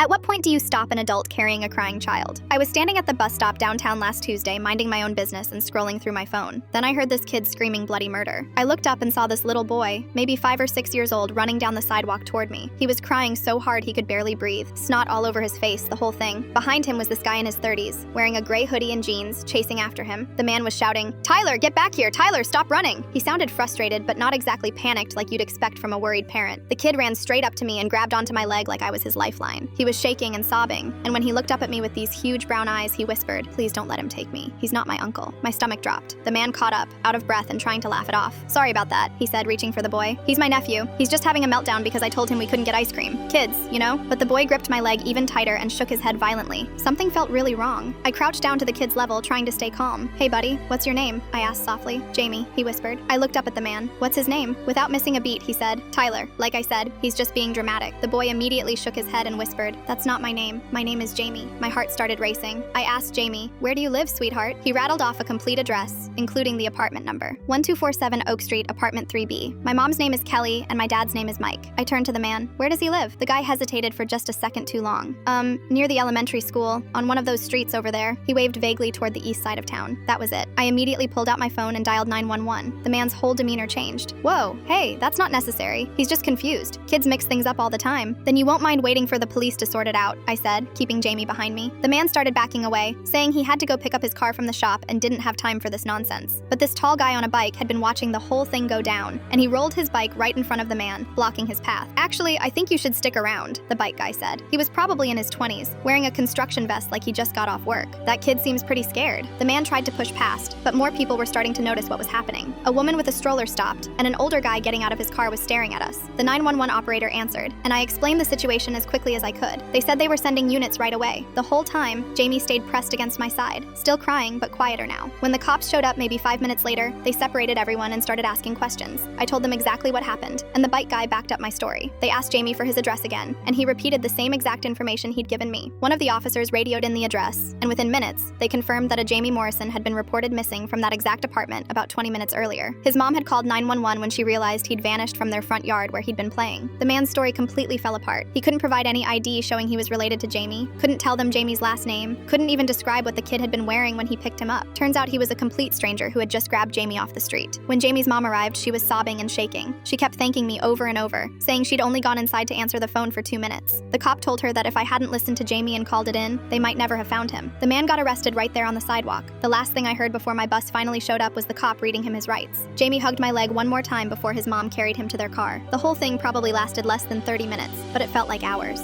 At what point do you stop an adult carrying a crying child? I was standing at the bus stop downtown last Tuesday, minding my own business and scrolling through my phone. Then I heard this kid screaming bloody murder. I looked up and saw this little boy, maybe 5 or 6 years old, running down the sidewalk toward me. He was crying so hard he could barely breathe, snot all over his face, the whole thing. Behind him was this guy in his 30s, wearing a gray hoodie and jeans, chasing after him. The man was shouting, "Tyler, get back here! Tyler, stop running!" He sounded frustrated, but not exactly panicked like you'd expect from a worried parent. The kid ran straight up to me and grabbed onto my leg like I was his lifeline. He was shaking and sobbing, and when he looked up at me with these huge brown eyes, he whispered, "Please don't let him take me. He's not my uncle." My stomach dropped. The man caught up, out of breath and trying to laugh it off. "Sorry about that," he said, reaching for the boy. "He's my nephew. He's just having a meltdown because I told him we couldn't get ice cream. Kids, you know?" But the boy gripped my leg even tighter and shook his head violently. Something felt really wrong. I crouched down to the kid's level, trying to stay calm. "Hey buddy, what's your name?" I asked softly. "Jamie," he whispered. I looked up at the man. "What's his name?" Without missing a beat, he said, "Tyler." Like I said, he's just being dramatic. The boy immediately shook his head and whispered, "That's not my name. My name is Jamie." My heart started racing. I asked Jamie, "Where do you live, sweetheart?" He rattled off a complete address, including the apartment number. 1247 Oak Street, apartment 3B. My mom's name is Kelly, and my dad's name is Mike. I turned to the man. "Where does he live?" The guy hesitated for just a second too long. Near the elementary school, on one of those streets over there." He waved vaguely toward the east side of town. That was it. I immediately pulled out my phone and dialed 911. The man's whole demeanor changed. "Whoa, hey, that's not necessary. He's just confused. Kids mix things up all the time." "Then you won't mind waiting for the police to sort it out," I said, keeping Jamie behind me. The man started backing away, saying he had to go pick up his car from the shop and didn't have time for this nonsense. But this tall guy on a bike had been watching the whole thing go down, and he rolled his bike right in front of the man, blocking his path. "Actually, I think you should stick around," the bike guy said. He was probably in his 20s, wearing a construction vest like he just got off work. "That kid seems pretty scared." The man tried to push past, but more people were starting to notice what was happening. A woman with a stroller stopped, and an older guy getting out of his car was staring at us. The 911 operator answered, and I explained the situation as quickly as I could. They said they were sending units right away. The whole time, Jamie stayed pressed against my side, still crying, but quieter now. When the cops showed up maybe 5 minutes later, they separated everyone and started asking questions. I told them exactly what happened, and the bike guy backed up my story. They asked Jamie for his address again, and he repeated the same exact information he'd given me. One of the officers radioed in the address, and within minutes, they confirmed that a Jamie Morrison had been reported missing from that exact apartment about 20 minutes earlier. His mom had called 911 when she realized he'd vanished from their front yard where he'd been playing. The man's story completely fell apart. He couldn't provide any ID showing he was related to Jamie, couldn't tell them Jamie's last name, couldn't even describe what the kid had been wearing when he picked him up. Turns out he was a complete stranger who had just grabbed Jamie off the street. When Jamie's mom arrived, she was sobbing and shaking. She kept thanking me over and over, saying she'd only gone inside to answer the phone for 2 minutes. The cop told her that if I hadn't listened to Jamie and called it in, they might never have found him. The man got arrested right there on the sidewalk. The last thing I heard before my bus finally showed up was the cop reading him his rights. Jamie hugged my leg one more time before his mom carried him to their car. The whole thing probably lasted less than 30 minutes, but it felt like hours.